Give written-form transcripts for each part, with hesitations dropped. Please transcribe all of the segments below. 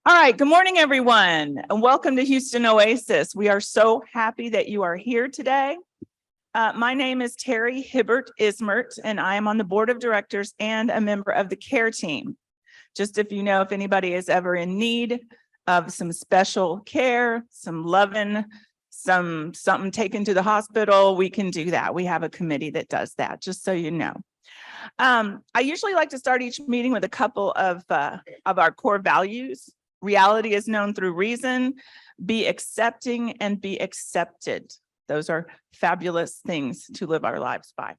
All right, good morning, everyone, and welcome to Houston Oasis. We are so happy that you are here today. My name is Terry Hibbert-Ismert, and I am on the board of directors and a member of the care team. Just if you know, if anybody is ever in need of some special care, some loving, something taken to the hospital, we can do that. We have a committee that does that, just so you know. I usually like to start each meeting with a couple of our core values. Reality is known through reason, be accepting, and be accepted. Those are fabulous things to live our lives by.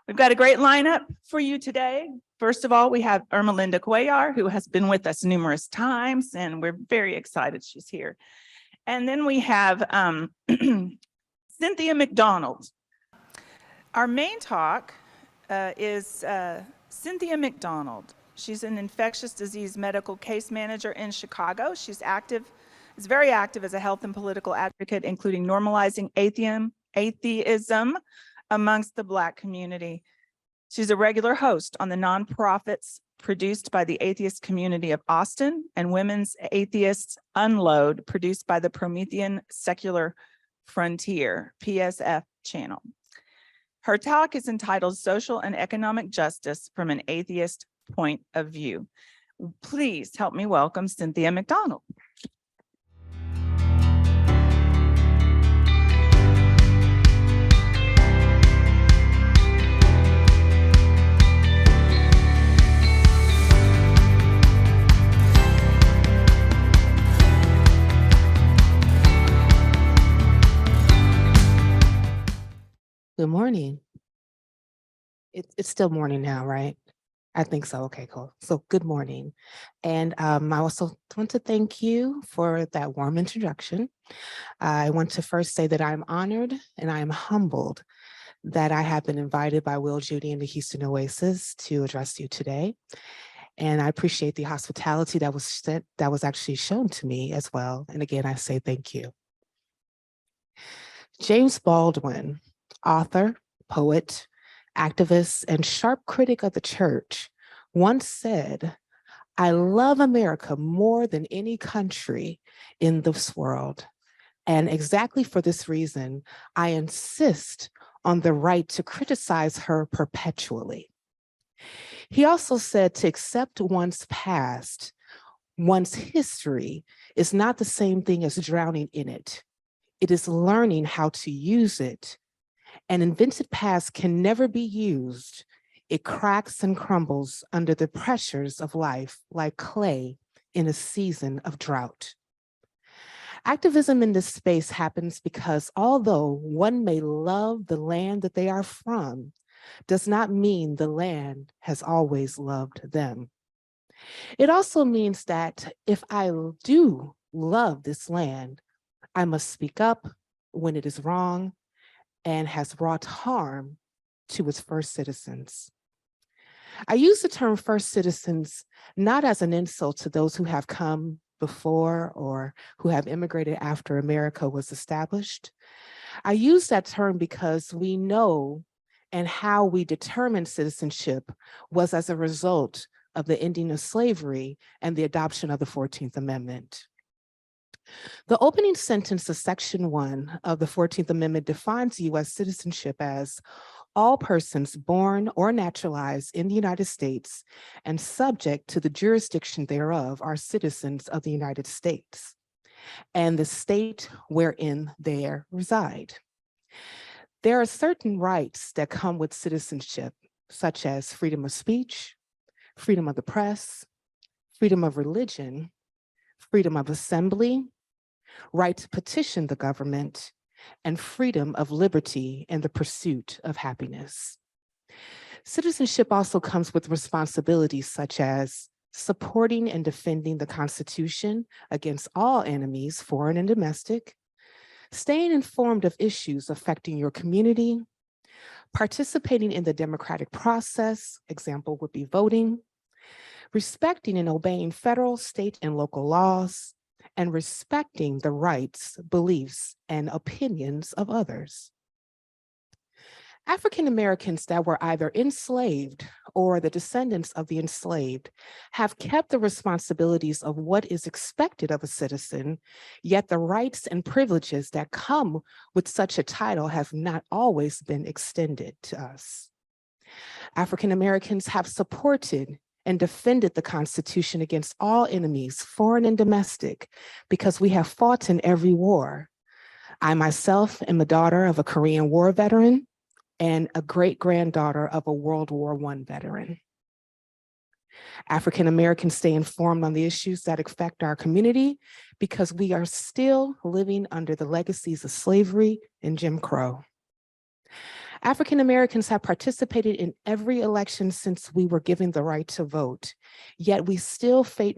We've got a great lineup for you today. First of all, we have Ermelinda Cuellar, who has been with us numerous times, and we're very excited she's here. And then we have Cynthia McDonald. Our main talk is Cynthia McDonald. She's an infectious disease medical case manager in Chicago. She's very active as a health and political advocate, including normalizing atheism amongst the Black community. She's a regular host on the nonprofits produced by the atheist community of Austin and Women's Atheists Unload, produced by the Promethean Secular Frontier, PSF channel. Her talk is entitled Social and Economic Justice from an Atheist Point of View. Please help me welcome Cynthia McDonald. Good morning. It's still morning now, right? I think so. Okay, cool. So good morning. And I also want to thank you for that warm introduction. I want to first say that I'm honored and I am humbled that I have been invited by Will Judy and the Houston Oasis to address you today. And I appreciate the hospitality that was actually shown to me as well. And again, I say thank you. James Baldwin, author, poet, activist, and sharp critic of the church, once said, "I love America more than any country in this world. And exactly for this reason, I insist on the right to criticize her perpetually." He also said to accept one's past, one's history, is not the same thing as drowning in it. It is learning how to use it. An invented past can never be used. It cracks and crumbles under the pressures of life like clay in a season of drought. Activism in this space happens because although one may love the land that they are from, does not mean the land has always loved them. It also means that if I do love this land, I must speak up when it is wrong and has brought harm to its first citizens. I use the term first citizens not as an insult to those who have come before or who have immigrated after America was established. I use that term because we know and how we determine citizenship was as a result of the ending of slavery and the adoption of the 14th Amendment. The opening sentence of Section 1 of the 14th Amendment defines U.S. citizenship as all persons born or naturalized in the United States and subject to the jurisdiction thereof are citizens of the United States and the state wherein they reside. There are certain rights that come with citizenship, such as freedom of speech, freedom of the press, freedom of religion, freedom of assembly, right to petition the government, and freedom of liberty in the pursuit of happiness. Citizenship also comes with responsibilities such as supporting and defending the Constitution against all enemies, foreign and domestic, staying informed of issues affecting your community, participating in the democratic process, example would be voting, respecting and obeying federal, state, and local laws, and respecting the rights, beliefs, and opinions of others. African Americans that were either enslaved or the descendants of the enslaved have kept the responsibilities of what is expected of a citizen, yet the rights and privileges that come with such a title have not always been extended to us. African Americans have supported and defended the Constitution against all enemies, foreign and domestic, because we have fought in every war. I myself am the daughter of a Korean War veteran and a great-granddaughter of a World War I veteran. African Americans stay informed on the issues that affect our community because we are still living under the legacies of slavery and Jim Crow. African Americans have participated in every election since we were given the right to vote, yet we still face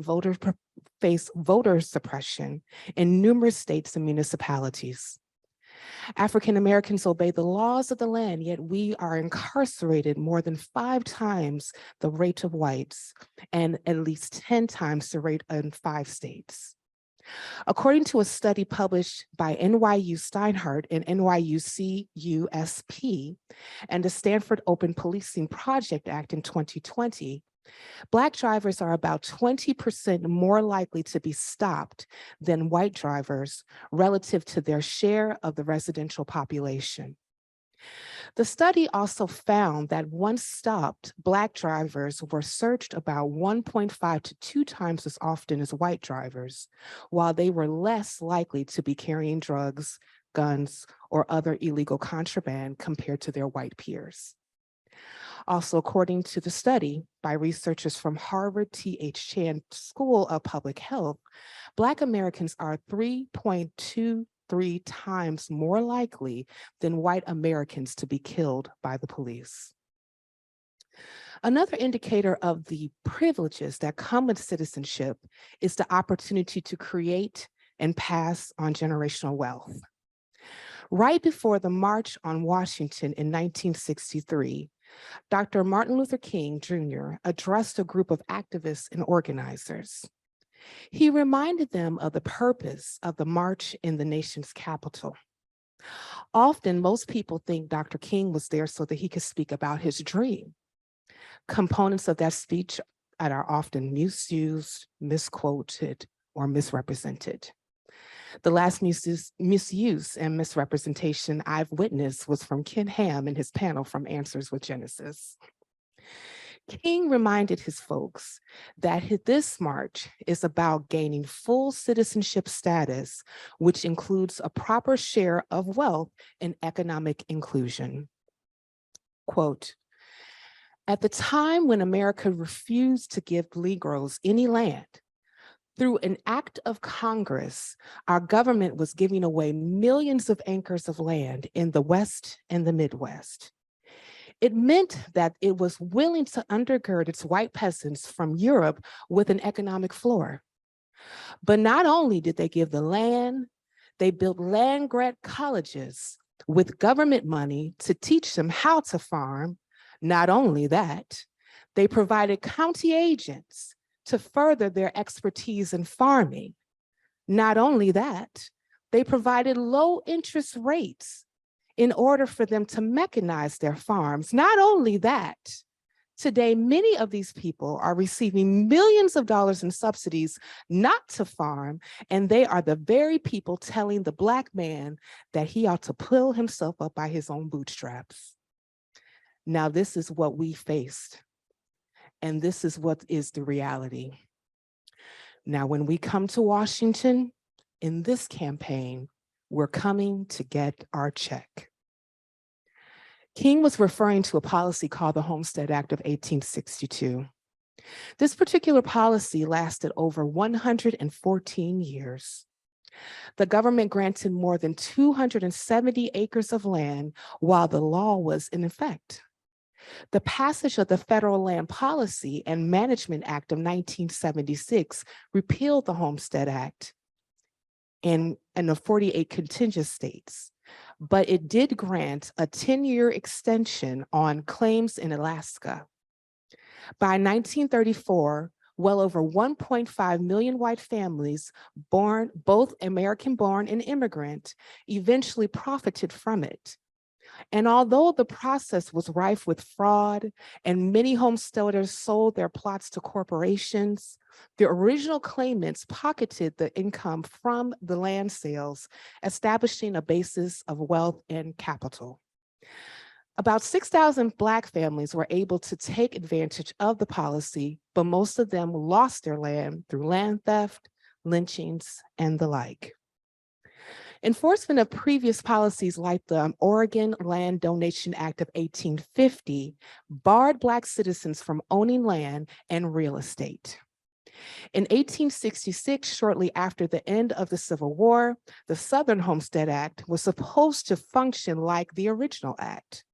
voter suppression in numerous states and municipalities. African Americans obey the laws of the land, yet we are incarcerated more than 5 times the rate of whites and at least 10 times the rate in 5 states. According to a study published by NYU Steinhardt and NYU CUSP and the Stanford Open Policing Project Act in 2020, Black drivers are about 20% more likely to be stopped than white drivers relative to their share of the residential population. The study also found that once stopped, Black drivers were searched about 1.5 to 2 times as often as white drivers, while they were less likely to be carrying drugs, guns, or other illegal contraband compared to their white peers. Also, according to the study by researchers from Harvard T.H. Chan School of Public Health, Black Americans are 3.23 times more likely than white Americans to be killed by the police. Another indicator of the privileges that come with citizenship is the opportunity to create and pass on generational wealth. Right before the March on Washington in 1963, Dr. Martin Luther King Jr. addressed a group of activists and organizers. He reminded them of the purpose of the march in the nation's capital. Often, most people think Dr. King was there so that he could speak about his dream. Components of that speech are often misused, misquoted, or misrepresented. The last misuse and misrepresentation I've witnessed was from Ken Ham in his panel from Answers with Genesis. King reminded his folks that this march is about gaining full citizenship status, which includes a proper share of wealth and economic inclusion. Quote, "At the time when America refused to give Negroes any land, through an act of Congress, our government was giving away millions of acres of land in the West and the Midwest. It meant that it was willing to undergird its white peasants from Europe with an economic floor. But not only did they give the land, they built land-grant colleges with government money to teach them how to farm. Not only that, they provided county agents to further their expertise in farming. Not only that, they provided low interest rates in order for them to mechanize their farms. Not only that, today, many of these people are receiving millions of dollars in subsidies not to farm, and they are the very people telling the Black man that he ought to pull himself up by his own bootstraps. Now, this is what we faced. And this is what is the reality. Now, when we come to Washington in this campaign, we're coming to get our check. King was referring to a policy called the Homestead Act of 1862. This particular policy lasted over 114 years. The government granted more than 270 acres of land while the law was in effect. The passage of the Federal Land Policy and Management Act of 1976 repealed the Homestead Act in the 48 contiguous states, but it did grant a 10-year extension on claims in Alaska. By 1934, well over 1.5 million white families, both American-born and immigrant, eventually profited from it. And although the process was rife with fraud and many homesteaders sold their plots to corporations, the original claimants pocketed the income from the land sales, establishing a basis of wealth and capital. About 6,000 Black families were able to take advantage of the policy, but most of them lost their land through land theft, lynchings, and the like. Enforcement of previous policies like the Oregon Land Donation Act of 1850 barred Black citizens from owning land and real estate. In 1866, shortly after the end of the Civil War, the Southern Homestead Act was supposed to function like the original act.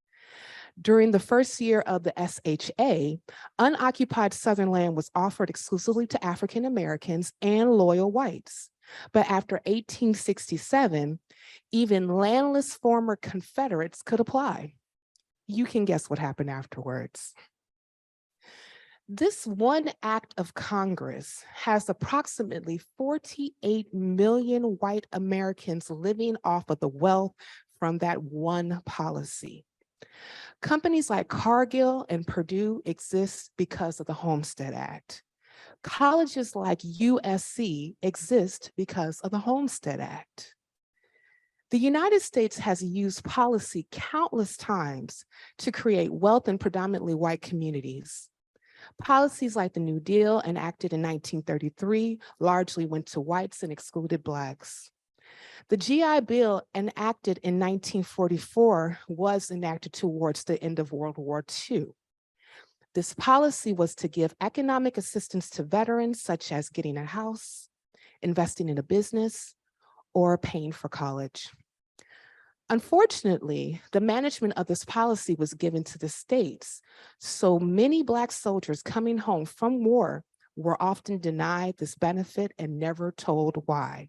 During the first year of the SHA, unoccupied Southern land was offered exclusively to African Americans and loyal whites. But after 1867, even landless former Confederates could apply. You can guess what happened afterwards. This one act of Congress has approximately 48 million white Americans living off of the wealth from that one policy. Companies like Cargill and Purdue exist because of the Homestead Act. Colleges like USC exist because of the Homestead Act. The United States has used policy countless times to create wealth in predominantly white communities. Policies like the New Deal, enacted in 1933, largely went to whites and excluded Blacks. The GI Bill, enacted in 1944, was enacted towards the end of World War II. This policy was to give economic assistance to veterans, such as getting a house, investing in a business, or paying for college. Unfortunately, the management of this policy was given to the states, so many Black soldiers coming home from war were often denied this benefit and never told why.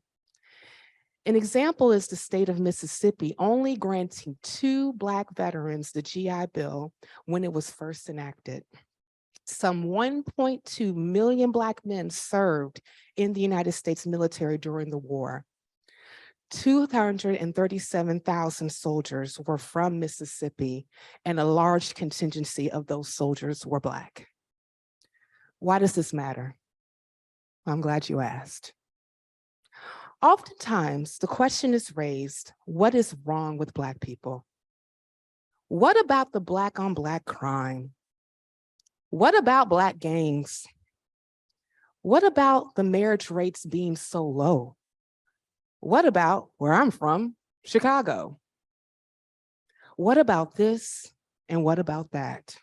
An example is the state of Mississippi only granting 2 Black veterans the GI Bill when it was first enacted. Some 1.2 million Black men served in the United States military during the war. 237,000 soldiers were from Mississippi, and a large contingency of those soldiers were Black. Why does this matter? I'm glad you asked. Oftentimes, the question is raised, what is wrong with Black people? What about the Black on Black crime? What about Black gangs? What about the marriage rates being so low? What about where I'm from, Chicago? What about this and what about that?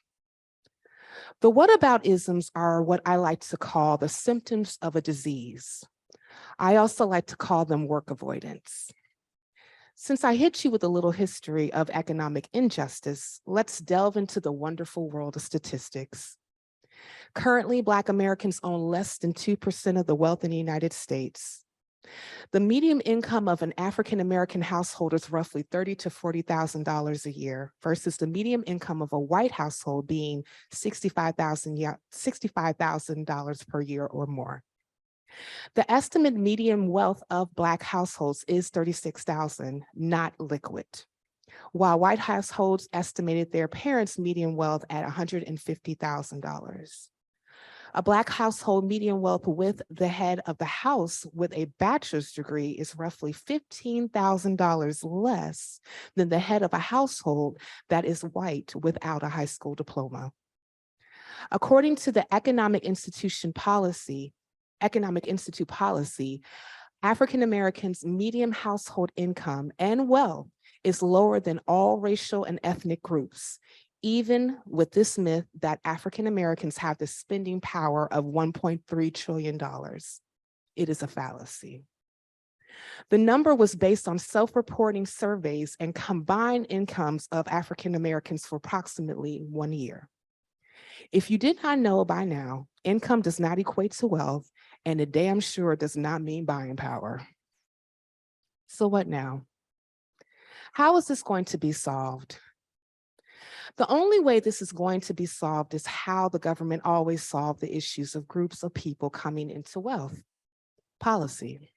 The whataboutisms are what I like to call the symptoms of a disease. I also like to call them work avoidance. Since I hit you with a little history of economic injustice, let's delve into the wonderful world of statistics. Currently, Black Americans own less than 2% of the wealth in the United States. The median income of an African-American household is roughly $30,000 to $40,000 a year versus the median income of a white household being $65,000 per year or more. The estimated median wealth of Black households is $36,000, not liquid, while white households estimated their parents' median wealth at $150,000. A Black household median wealth with the head of the house with a bachelor's degree is roughly $15,000 less than the head of a household that is white without a high school diploma. According to the Economic Institute policy, African Americans' median household income and wealth is lower than all racial and ethnic groups, even with this myth that African Americans have the spending power of $1.3 trillion. It is a fallacy. The number was based on self-reporting surveys and combined incomes of African Americans for approximately 1 year. If you did not know by now, income does not equate to wealth, and it damn sure does not mean buying power. So what now? How is this going to be solved? The only way this is going to be solved is how the government always solved the issues of groups of people coming into wealth: policy.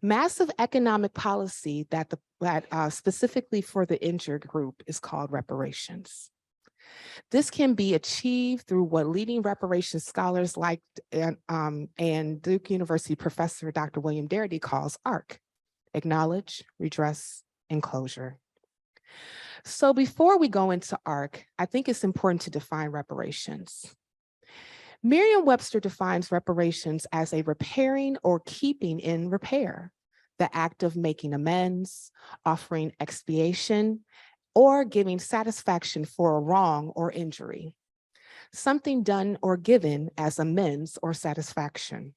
Massive economic policy that specifically for the injured group is called reparations. This can be achieved through what leading reparations scholars like and Duke University professor Dr. William Darity calls ARC, acknowledge, redress, and closure. So before we go into ARC, I think it's important to define reparations. Merriam-Webster defines reparations as a repairing or keeping in repair, the act of making amends, offering expiation, or giving satisfaction for a wrong or injury, something done or given as amends or satisfaction.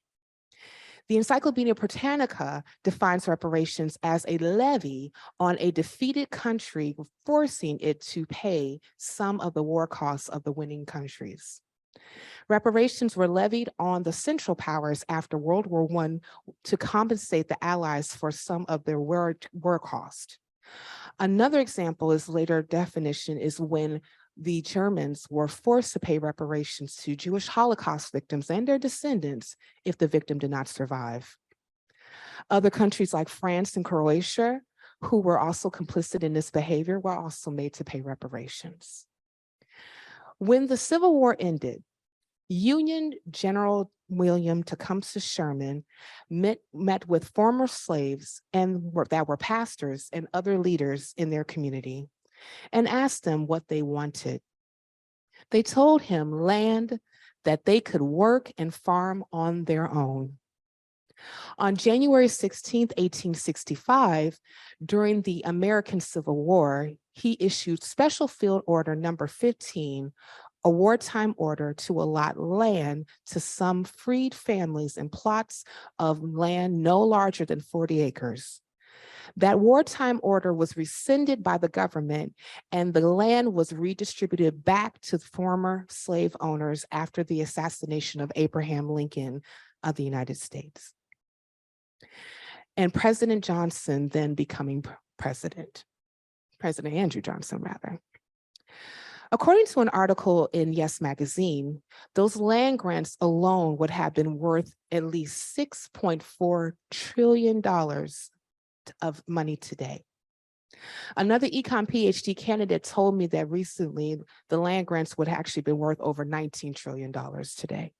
The Encyclopedia Britannica defines reparations as a levy on a defeated country, forcing it to pay some of the war costs of the winning countries. Reparations were levied on the Central Powers after World War I to compensate the Allies for some of their war cost. Another example is later definition is when the Germans were forced to pay reparations to Jewish Holocaust victims and their descendants if the victim did not survive. Other countries like France and Croatia, who were also complicit in this behavior, were also made to pay reparations. When the Civil War ended, Union General William Tecumseh Sherman met with former slaves that were pastors and other leaders in their community and asked them what they wanted. They told him land that they could work and farm on their own. On January 16, 1865, during the American Civil War, he issued Special Field Order number 15, a wartime order to allot land to some freed families in plots of land no larger than 40 acres. That wartime order was rescinded by the government, and the land was redistributed back to former slave owners after the assassination of Abraham Lincoln of the United States. And President Johnson then becoming President Andrew Johnson, rather. According to an article in Yes Magazine, those land grants alone would have been worth at least $6.4 trillion of money today. Another econ PhD candidate told me that recently the land grants would have actually been worth over $19 trillion today.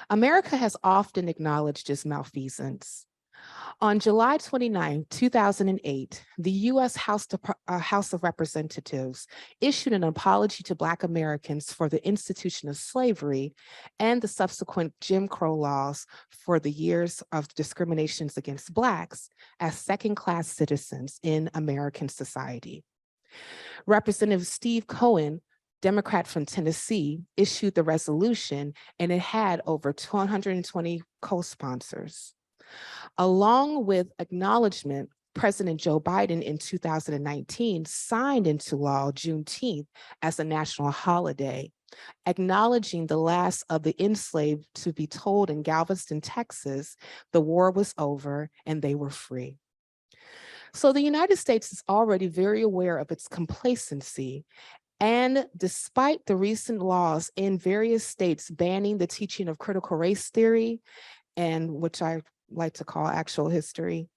America has often acknowledged its malfeasance. On July 29, 2008, the U.S. House of Representatives issued an apology to Black Americans for the institution of slavery and the subsequent Jim Crow laws for the years of discriminations against Blacks as second-class citizens in American society. Representative Steve Cohen, Democrat from Tennessee, issued the resolution, and it had over 220 co-sponsors. Along with acknowledgement, President Joe Biden in 2019 signed into law Juneteenth as a national holiday, acknowledging the last of the enslaved to be told in Galveston, Texas, the war was over and they were free. So the United States is already very aware of its complacency. And despite the recent laws in various states banning the teaching of critical race theory, and which I like to call actual history,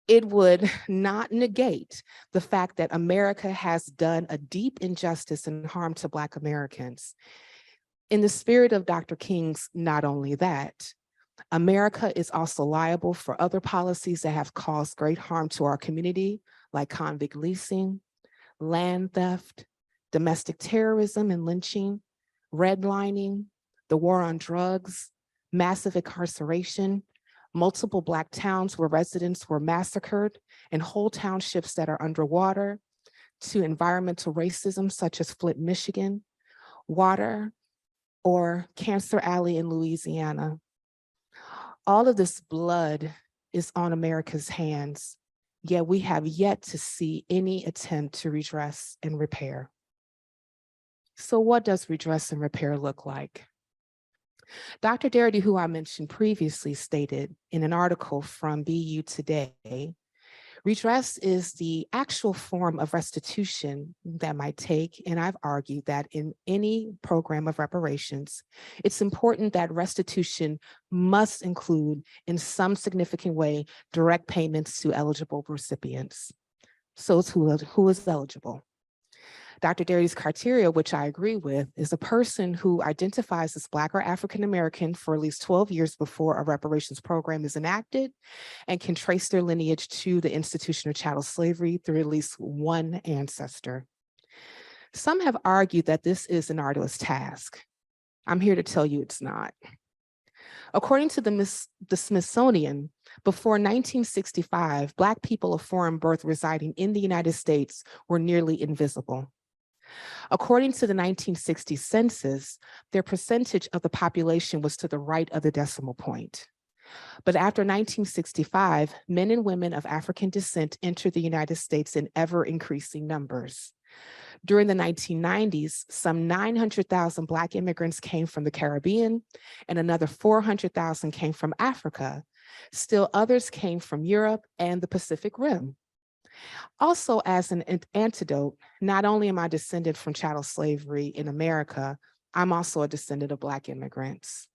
it would not negate the fact that America has done a deep injustice and harm to Black Americans. In the spirit of Dr. King's Not Only That, America is also liable for other policies that have caused great harm to our community, like convict leasing, land theft, domestic terrorism and lynching, redlining, the war on drugs, massive incarceration, multiple Black towns where residents were massacred, and whole townships that are underwater, to environmental racism such as Flint, Michigan, water, or Cancer Alley in Louisiana. All of this blood is on America's hands, yet we have yet to see any attempt to redress and repair. So what does redress and repair look like? Dr. Darity, who I mentioned previously, stated in an article from BU Today, Redress is the actual form of restitution that might take, and I've argued that in any program of reparations, it's important that restitution must include, in some significant way, direct payments to eligible recipients. So it's who is eligible. Dr. Darity's criteria, which I agree with, is a person who identifies as Black or African-American for at least 12 years before a reparations program is enacted and can trace their lineage to the institution of chattel slavery through at least one ancestor. Some have argued that this is an arduous task. I'm here to tell you it's not. According to the Smithsonian, before 1965, Black people of foreign birth residing in the United States were nearly invisible. According to the 1960 census, their percentage of the population was to the right of the decimal point. But after 1965, men and women of African descent entered the United States in ever-increasing numbers. During the 1990s, some 900,000 Black immigrants came from the Caribbean, and another 400,000 came from Africa. Still others came from Europe and the Pacific Rim. Also, as an antidote, not only am I descended from chattel slavery in America, I'm also a descendant of Black immigrants.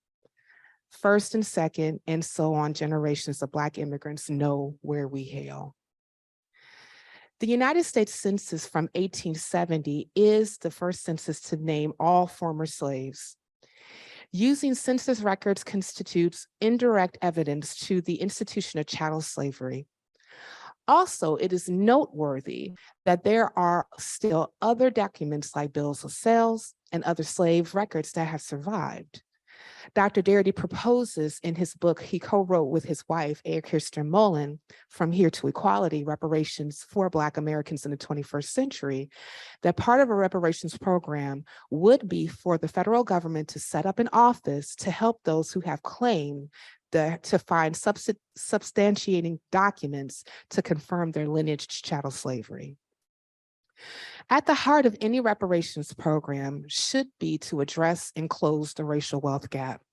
First and second, and so on, generations of Black immigrants know where we hail. The United States Census from 1870 is the first census to name all former slaves. Using census records constitutes indirect evidence to the institution of chattel slavery. Also, it is noteworthy that there are still other documents like bills of sales and other slave records that have survived. Dr. Darity proposes in his book he co-wrote with his wife, Kirsten Mullen, From Here to Equality, Reparations for Black Americans in the 21st Century, that part of a reparations program would be for the federal government to set up an office to help those who have claimed to find substantiating documents to confirm their lineage to chattel slavery. At the heart of any reparations program should be to address and close the racial wealth gap.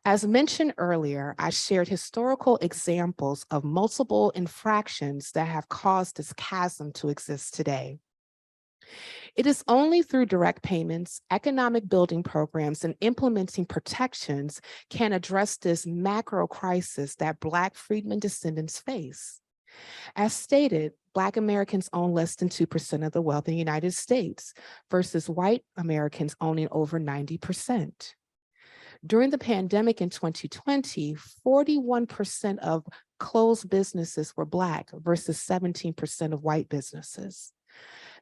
As mentioned earlier, I shared historical examples of multiple infractions that have caused this chasm to exist today. It is only through direct payments, economic building programs, and implementing protections can address this macro crisis that Black freedmen descendants face. As stated, Black Americans own less than 2% of the wealth in the United States versus white Americans owning over 90%. During the pandemic in 2020, 41% of closed businesses were Black versus 17% of white businesses.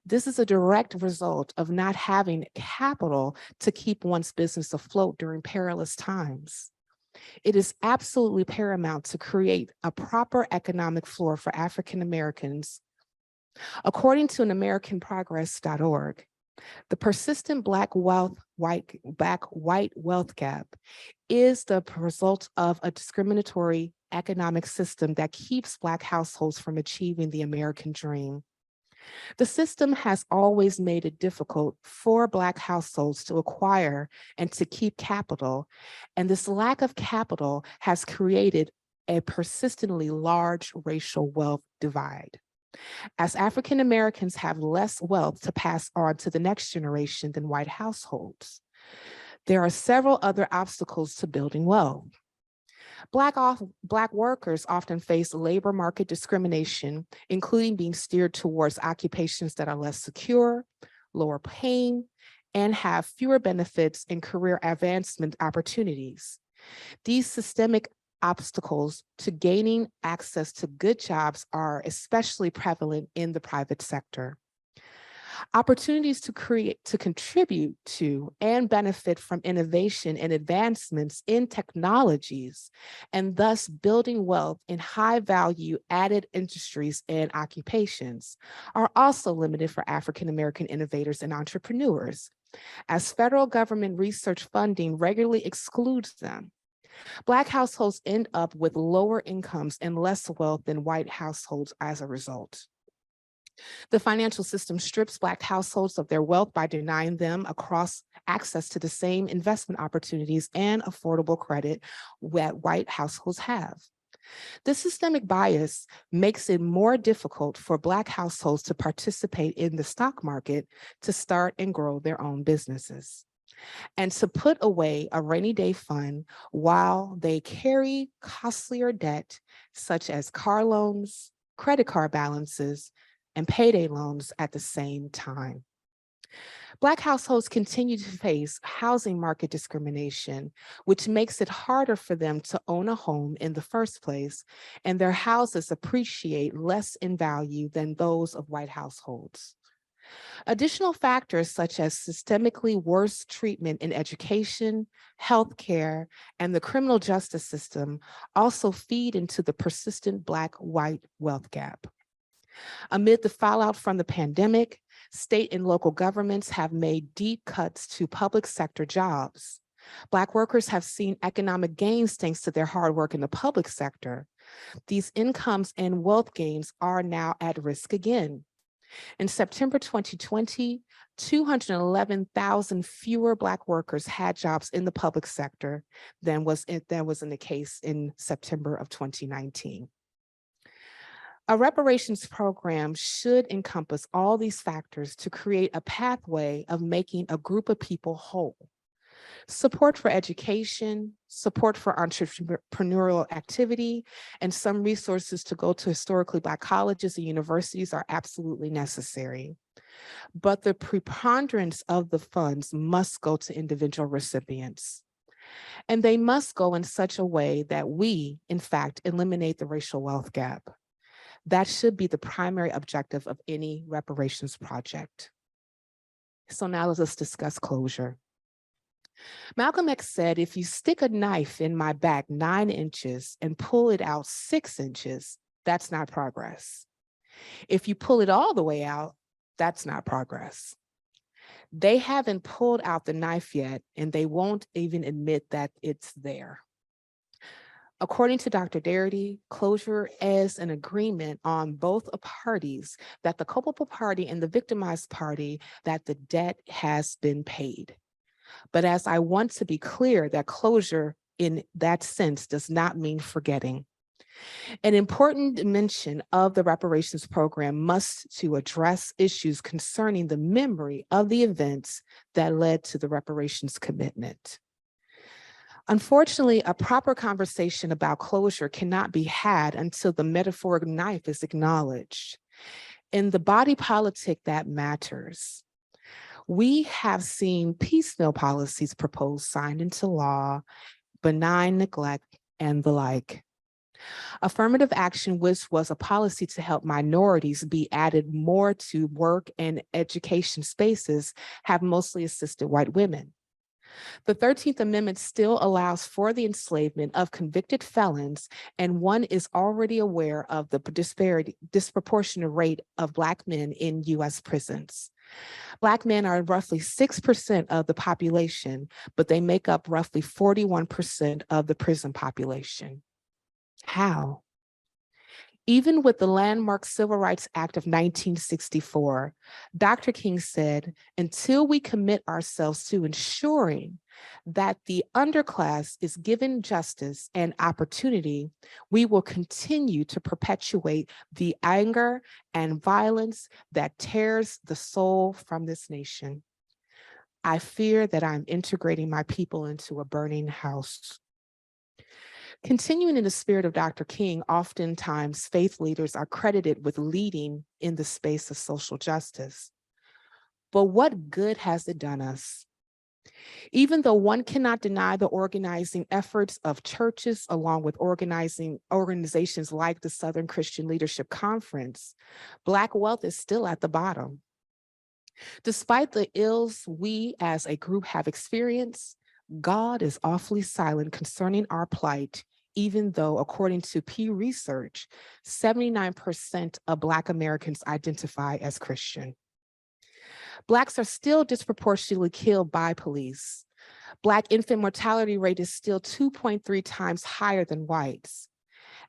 This is a direct result of not having capital to keep one's business afloat during perilous times. It is absolutely paramount to create a proper economic floor for African Americans. According to an AmericanProgress.org, the persistent Black white wealth gap is the result of a discriminatory economic system that keeps Black households from achieving the American dream. The system has always made it difficult for Black households to acquire and to keep capital, and this lack of capital has created a persistently large racial wealth divide. As African Americans have less wealth to pass on to the next generation than white households, there are several other obstacles to building wealth. Black workers often face labor market discrimination, including being steered towards occupations that are less secure, lower paying, and have fewer benefits and career advancement opportunities. These systemic obstacles to gaining access to good jobs are especially prevalent in the private sector. Opportunities to contribute to and benefit from innovation and advancements in technologies, and thus building wealth in high value added industries and occupations, are also limited for African American innovators and entrepreneurs, as federal government research funding regularly excludes them. Black households end up with lower incomes and less wealth than white households as a result. The financial system strips Black households of their wealth by denying them access to the same investment opportunities and affordable credit that white households have. This systemic bias makes it more difficult for Black households to participate in the stock market, to start and grow their own businesses, and to put away a rainy day fund while they carry costlier debt, such as car loans, credit card balances, and payday loans at the same time. Black households continue to face housing market discrimination, which makes it harder for them to own a home in the first place, and their houses appreciate less in value than those of white households. Additional factors such as systemically worse treatment in education, healthcare, and the criminal justice system also feed into the persistent Black-white wealth gap. Amid the fallout from the pandemic, state and local governments have made deep cuts to public sector jobs. Black workers have seen economic gains thanks to their hard work in the public sector. These incomes and wealth gains are now at risk again. In September 2020, 211,000 fewer Black workers had jobs in the public sector than was in the case in September of 2019. A reparations program should encompass all these factors to create a pathway of making a group of people whole. Support for education, support for entrepreneurial activity, and some resources to go to historically Black colleges and universities are absolutely necessary. But the preponderance of the funds must go to individual recipients. And they must go in such a way that we, in fact, eliminate the racial wealth gap. That should be the primary objective of any reparations project. So now let's discuss closure. Malcolm X said, if you stick a knife in my back 9 inches and pull it out 6 inches, that's not progress. If you pull it all the way out, that's not progress. They haven't pulled out the knife yet, and they won't even admit that it's there. According to Dr. Darity, closure is an agreement on both parties, that the culpable party and the victimized party, that the debt has been paid. But as I want to be clear that closure in that sense does not mean forgetting. An important dimension of the reparations program must to address issues concerning the memory of the events that led to the reparations commitment. Unfortunately, a proper conversation about closure cannot be had until the metaphoric knife is acknowledged. In the body politic that matters, we have seen piecemeal policies proposed, signed into law, benign neglect, and the like. Affirmative action, which was a policy to help minorities be added more to work and education spaces, have mostly assisted white women. The 13th Amendment still allows for the enslavement of convicted felons, and one is already aware of the disproportionate rate of Black men in US prisons. Black men are roughly 6% of the population, but they make up roughly 41% of the prison population. How? Even with the landmark Civil Rights Act of 1964, Dr. King said, until we commit ourselves to ensuring that the underclass is given justice and opportunity, we will continue to perpetuate the anger and violence that tears the soul from this nation. I fear that I'm integrating my people into a burning house. Continuing in the spirit of Dr. King, oftentimes faith leaders are credited with leading in the space of social justice. But what good has it done us? Even though one cannot deny the organizing efforts of churches along with organizations like the Southern Christian Leadership Conference, Black wealth is still at the bottom. Despite the ills we as a group have experienced, God is awfully silent concerning our plight, even though, according to Pew Research, 79% of Black Americans identify as Christian. Blacks are still disproportionately killed by police. Black infant mortality rate is still 2.3 times higher than whites.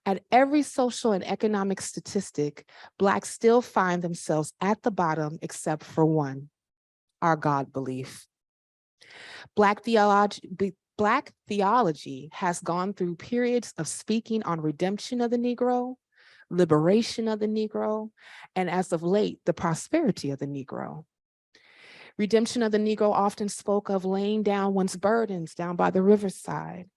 At every social and economic statistic, Blacks still find themselves at the bottom except for one, our God belief. Black Black theology has gone through periods of speaking on redemption of the Negro, liberation of the Negro, and as of late, the prosperity of the Negro. Redemption of the Negro often spoke of laying down one's burdens down by the riverside,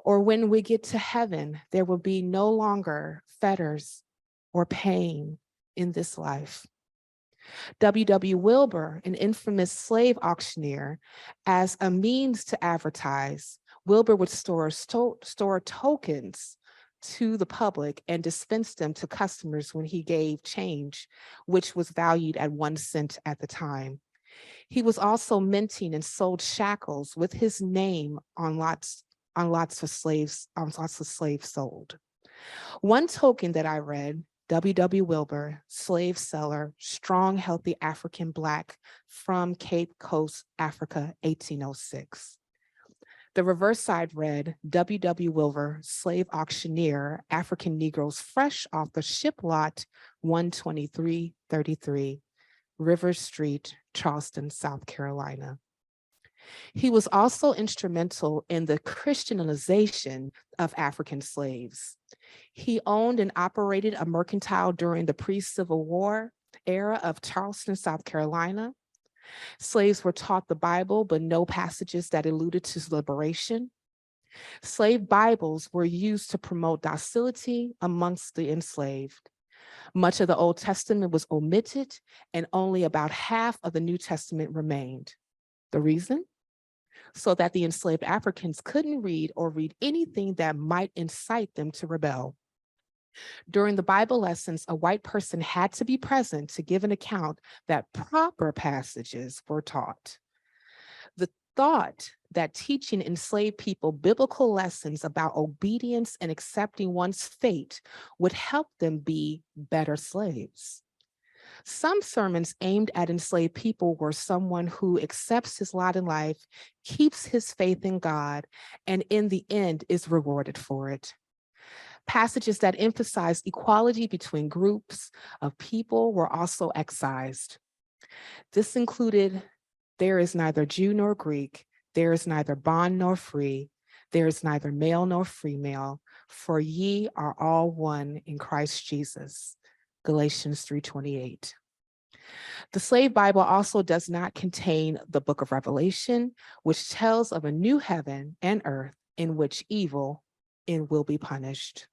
or when we get to heaven, there will be no longer fetters or pain in this life. W.W. Wilbur, an infamous slave auctioneer, as a means to advertise, Wilbur would store tokens to the public and dispense them to customers when he gave change, which was valued at 1 cent at the time. He was also minting and sold shackles with his name on lots of slaves sold. One token that I read, W.W. Wilbur, slave seller, strong, healthy African Black from Cape Coast, Africa, 1806. The reverse side read, W.W. Wilbur, slave auctioneer, African Negroes fresh off the ship lot 12333, River Street, Charleston, South Carolina. He was also instrumental in the Christianization of African slaves. He owned and operated a mercantile during the pre-Civil War era of Charleston, South Carolina. Slaves were taught the Bible, but no passages that alluded to liberation. Slave Bibles were used to promote docility amongst the enslaved. Much of the Old Testament was omitted, and only about half of the New Testament remained. The reason? So that the enslaved Africans couldn't read or read anything that might incite them to rebel. During the Bible lessons, a white person had to be present to give an account that proper passages were taught. The thought that teaching enslaved people biblical lessons about obedience and accepting one's fate would help them be better slaves. Some sermons aimed at enslaved people were someone who accepts his lot in life, keeps his faith in God, and in the end is rewarded for it. Passages that emphasized equality between groups of people were also excised. This included, there is neither Jew nor Greek, there is neither bond nor free, there is neither male nor female, for ye are all one in Christ Jesus. Galatians 3:28. The Slave Bible also does not contain the book of Revelation, which tells of a new heaven and earth in which evil will be punished.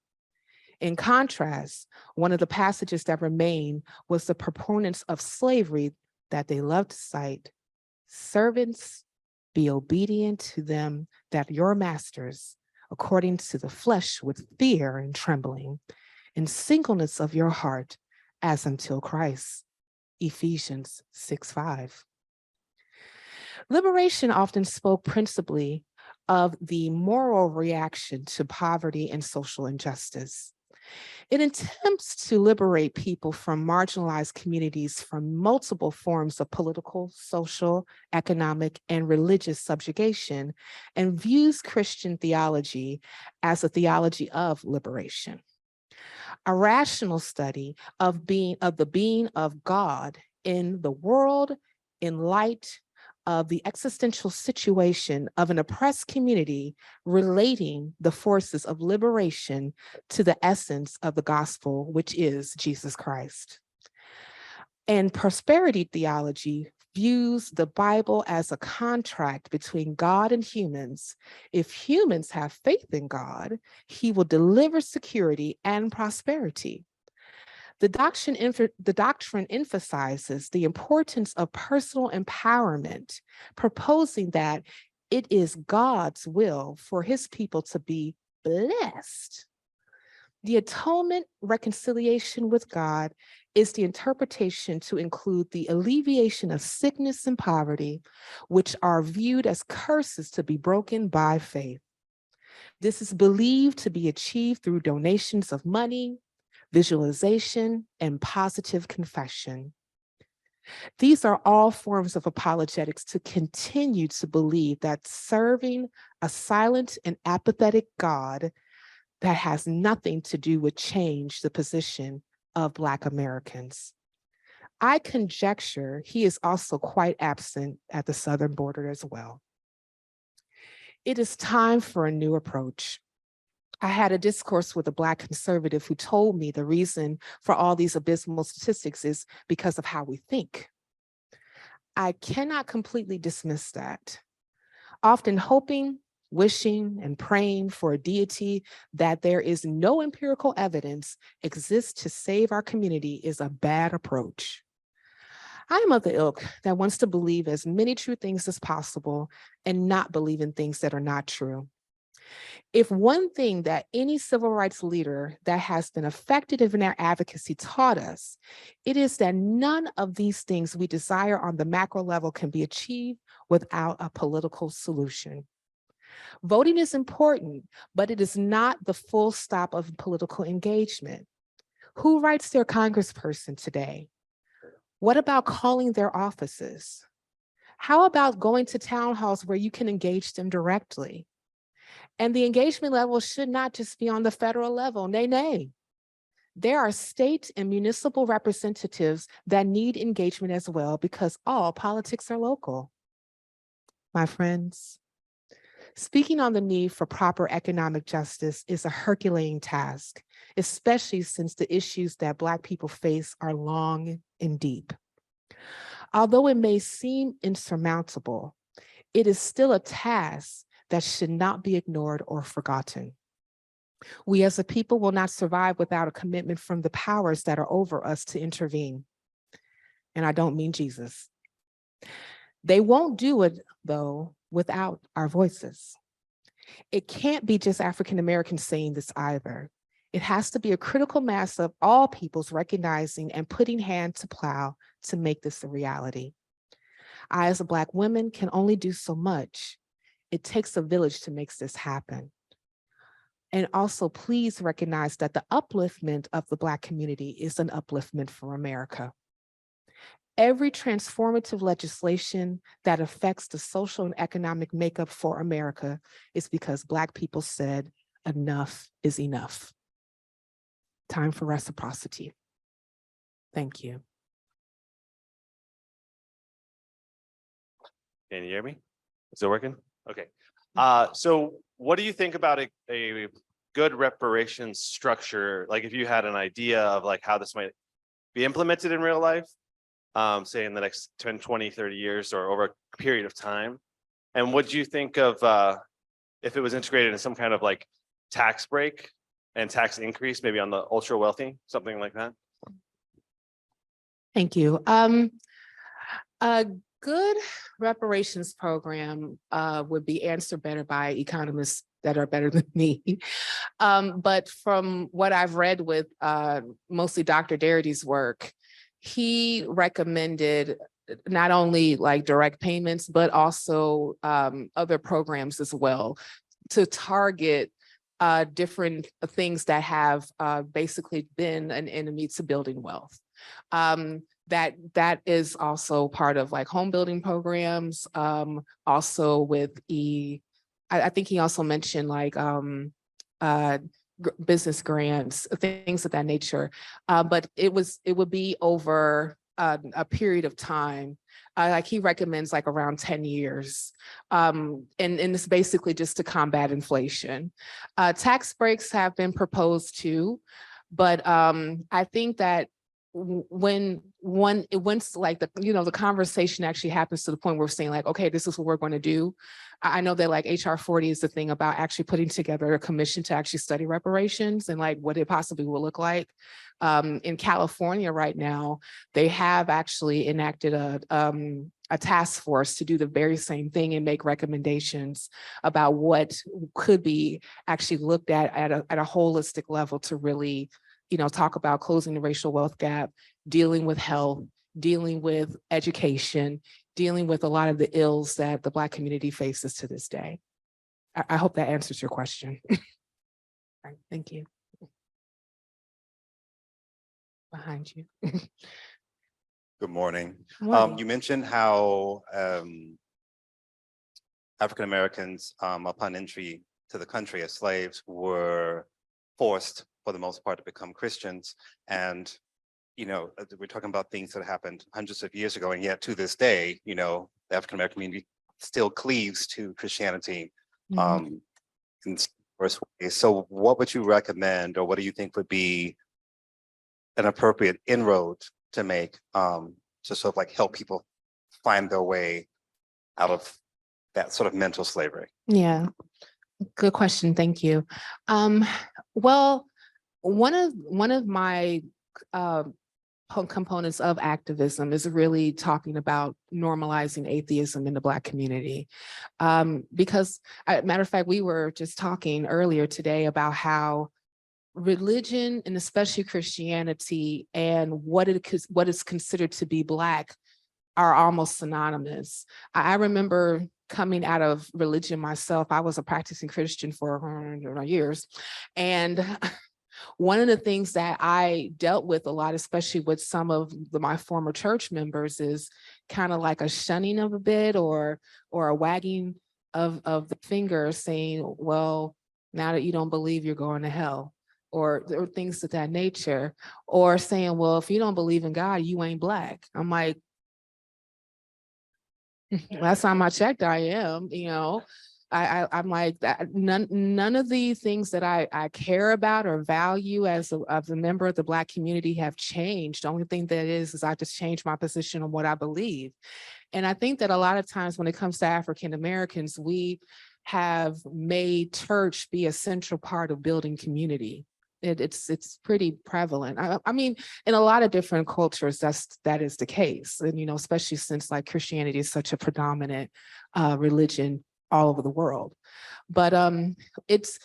In contrast, one of the passages that remain was the proponents of slavery that they loved to cite, servants, be obedient to them that your masters, according to the flesh with fear and trembling, in singleness of your heart, as until Christ. Ephesians 6:5. Liberation often spoke principally of the moral reaction to poverty and social injustice. It attempts to liberate people from marginalized communities from multiple forms of political, social, economic, and religious subjugation, and views Christian theology as a theology of liberation. A rational study of the being of God in the world in light of the existential situation of an oppressed community, relating the forces of liberation to the essence of the gospel, which is Jesus Christ. And prosperity theology views the Bible as a contract between God and humans. If humans have faith in God, he will deliver security and prosperity. The doctrine emphasizes the importance of personal empowerment, proposing that it is God's will for his people to be blessed. The atonement reconciliation with God is the interpretation to include the alleviation of sickness and poverty, which are viewed as curses to be broken by faith. This is believed to be achieved through donations of money, visualization, and positive confession. These are all forms of apologetics to continue to believe that serving a silent and apathetic God that has nothing to do with change the position of Black Americans. I conjecture he is also quite absent at the southern border as well. It is time for a new approach. I had a discourse with a Black conservative who told me the reason for all these abysmal statistics is because of how we think. I cannot completely dismiss that. Often hoping, wishing, and praying for a deity that there is no empirical evidence exists to save our community is a bad approach. I am of the ilk that wants to believe as many true things as possible and not believe in things that are not true. If one thing that any civil rights leader that has been effective in their advocacy taught us, it is that none of these things we desire on the macro level can be achieved without a political solution. Voting is important, but it is not the full stop of political engagement. Who writes their congressperson today? What about calling their offices? How about going to town halls where you can engage them directly? And the engagement level should not just be on the federal level, nay. There are state and municipal representatives that need engagement as well because all politics are local. My friends, speaking on the need for proper economic justice is a Herculean task, especially since the issues that Black people face are long and deep. Although it may seem insurmountable, it is still a task that should not be ignored or forgotten. We as a people will not survive without a commitment from the powers that are over us to intervene. And I don't mean Jesus. They won't do it, though, without our voices. It can't be just African Americans saying this either. It has to be a critical mass of all peoples recognizing and putting hand to plow to make this a reality. I, as a Black woman, can only do so much. It takes a village to make this happen. And also, please recognize that the upliftment of the Black community is an upliftment for America. Every transformative legislation that affects the social and economic makeup for America is because Black people said, enough is enough. Time for reciprocity. Thank you. Can you hear me? Is it working? Okay. So what do you think about a good reparations structure? Like if you had an idea of like how this might be implemented in real life, say in the next 10, 20, 30 years or over a period of time. And what do you think of if it was integrated in some kind of like tax break and tax increase, maybe on the ultra wealthy, something like that? Thank you. A good reparations program would be answered better by economists that are better than me. But from what I've read with mostly Dr. Darity's work, he recommended not only like direct payments, but also other programs as well to target different things that have basically been an enemy to building wealth. That is also part of like home building programs, also with I think he also mentioned like business grants, things of that nature. But it would be over a period of time. Like he recommends like around 10 years. And it's basically just to combat inflation. Tax breaks have been proposed too, but I think that once like the conversation actually happens to the point where we're saying like, okay, this is what we're going to do. I know that like HR 40 is the thing about actually putting together a commission to actually study reparations and like what it possibly will look like. In California right now, they have actually enacted a task force to do the very same thing and make recommendations about what could be actually looked at a holistic level to really talk about closing the racial wealth gap, dealing with health, dealing with education, dealing with a lot of the ills that the Black community faces to this day. I hope that answers your question. All right, thank you. Behind you. Good morning. Morning. You mentioned how African Americans, upon entry to the country as slaves, were forced, for the most part, to become Christians. And we're talking about things that happened hundreds of years ago, and yet to this day, the African American community still cleaves to Christianity um, in first way. So what would you recommend, or what do you think would be an appropriate inroad to make to sort of like help people find their way out of that sort of mental slavery? Yeah, good question. Thank you. Well, one of my components of activism is really talking about normalizing atheism in the Black community. Because, matter of fact, we were just talking earlier today about how religion, and especially Christianity, and what is considered to be Black are almost synonymous. I remember coming out of religion myself. I was a practicing Christian for years. And one of the things that I dealt with a lot, especially with some of my former church members, is kind of like a shunning of a bit, or a wagging of the finger, saying, well, now that you don't believe, you're going to hell, or things of that nature, or saying, well, if you don't believe in God, you ain't Black. I'm like, last time I checked, I am, I'm like that. None of the things that I care about or value as a member of the Black community have changed. The only thing that is I just changed my position on what I believe. And I think that a lot of times when it comes to African Americans, we have made church be a central part of building community. It's pretty prevalent. I mean, in a lot of different cultures, that is the case. And, especially since like Christianity is such a predominant religion all over the world. But it's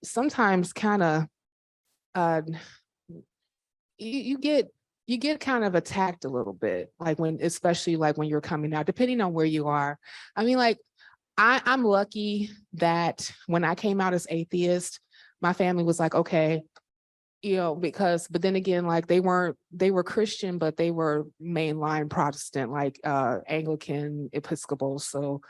sometimes kind of you get kind of attacked a little bit, like especially when you're coming out, depending on where you are. I mean, like I'm lucky that when I came out as atheist, my family was like, okay, but then again, like they were Christian, but they were mainline Protestant, like Anglican, Episcopal. So,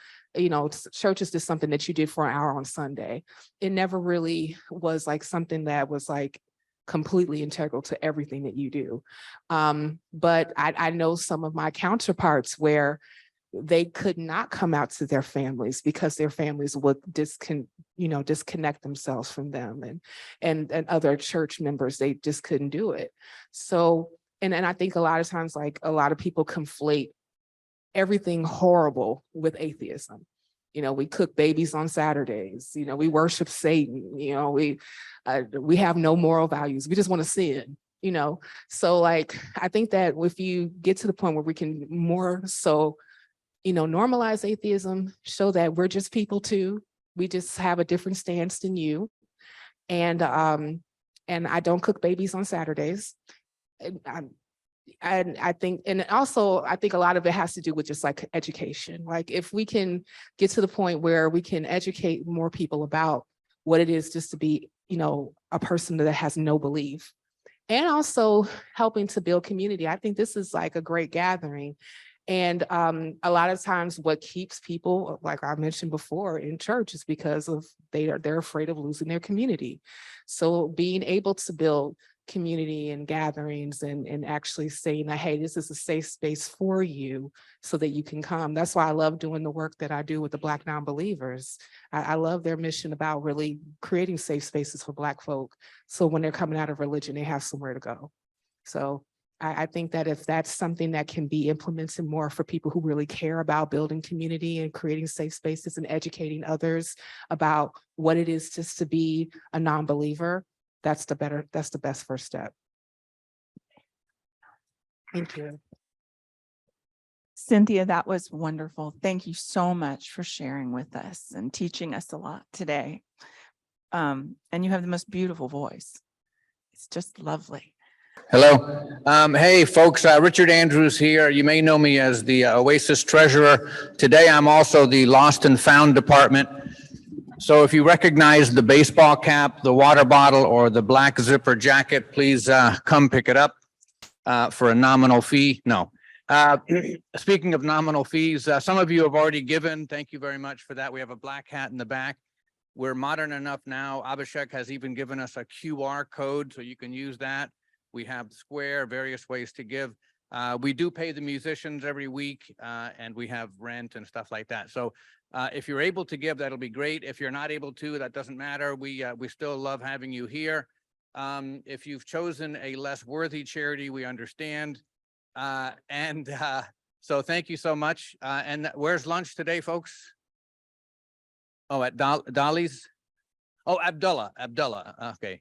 church is just something that you did for an hour on Sunday. It never really was like something that was like completely integral to everything that you do. But I know some of my counterparts where they could not come out to their families because their families would disconnect themselves from them, and other church members, they just couldn't do it. So, and I think a lot of times, like a lot of people conflate everything horrible with atheism. We cook babies on Saturdays, we worship Satan, we have no moral values. We just want to sin, So like, I think that if you get to the point where we can more so normalize atheism, show that we're just people too. We just have a different stance than you. And I don't cook babies on Saturdays. And I think a lot of it has to do with just like education. Like if we can get to the point where we can educate more people about what it is just to be, a person that has no belief, and also helping to build community. I think this is like a great gathering. And a lot of times what keeps people, like I mentioned before, in church is because of they're afraid of losing their community. So being able to build community and gatherings and actually saying that, hey, this is a safe space for you so that you can come. That's why I love doing the work that I do with the Black non-believers. I love their mission about really creating safe spaces for Black folk. So when they're coming out of religion, they have somewhere to go. So I think that if that's something that can be implemented more for people who really care about building community and creating safe spaces and educating others about what it is just to be a non-believer, that's the best first step. Thank you. Cynthia, that was wonderful. Thank you so much for sharing with us and teaching us a lot today. And you have the most beautiful voice. It's just lovely. Hello. Hey, folks, Richard Andrews here. You may know me as the Oasis treasurer. Today, I'm also the Lost and Found department. So if you recognize the baseball cap, the water bottle, or the black zipper jacket, please come pick it up for a nominal fee. No. Speaking of nominal fees, some of you have already given. Thank you very much for that. We have a black hat in the back. We're modern enough now. Abhishek has even given us a QR code, so you can use that. We have Square, various ways to give. We do pay the musicians every week, and we have rent and stuff like that. So If you're able to give, that'll be great. If you're not able to, that doesn't matter. We still love having you here. If you've chosen a less worthy charity, we understand. So thank you so much. And where's lunch today, folks? Oh, at Dolly's? Oh, Abdullah. Okay.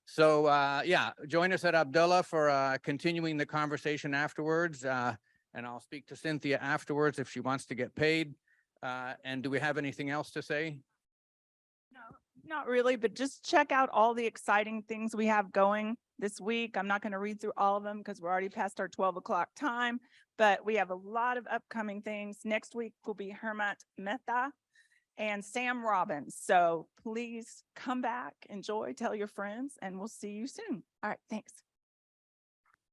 So yeah, join us at Abdullah for continuing the conversation afterwards. And I'll speak to Cynthia afterwards if she wants to get paid. And do we have anything else to say? No, not really, but just check out all the exciting things we have going this week. I'm not going to read through all of them because we're already past our 12 o'clock time, but we have a lot of upcoming things. Next week will be Hermat Mehta and Sam Robbins. So please come back, enjoy, tell your friends, and we'll see you soon. All right, thanks.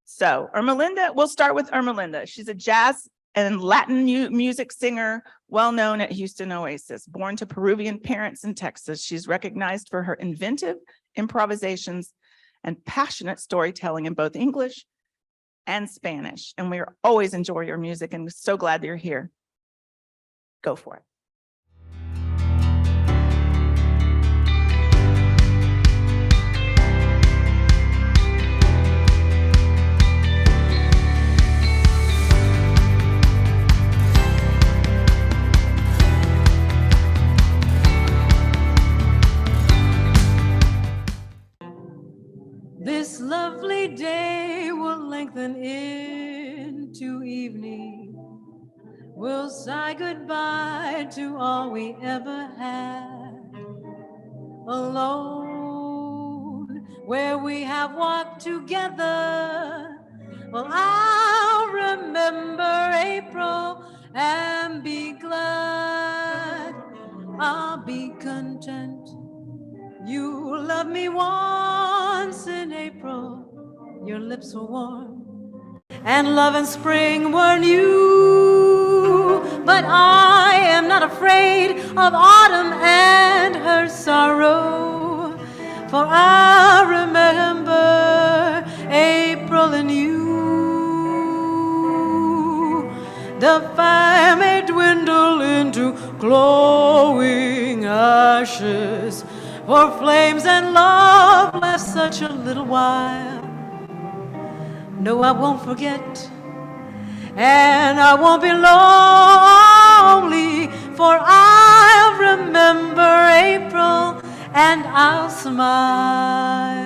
So Ermelinda, we'll start with Ermelinda. She's a jazz and Latin music singer, well known at Houston Oasis. Born to Peruvian parents in Texas, she's recognized for her inventive improvisations and passionate storytelling in both English and Spanish. And we always enjoy your music and we're so glad that you're here. Go for it. This lovely day will lengthen into evening. We'll say goodbye to all we ever had. Alone, where we have walked together. Well, I'll remember April and be glad. I'll be content. You loved me once in April, your lips were warm, and love and spring were new. But I am not afraid of autumn and her sorrow, for I remember April and you. The fire may dwindle into glowing ashes, for flames and love last such a little while. No, I won't forget, and I won't be lonely, for I'll remember April and I'll smile.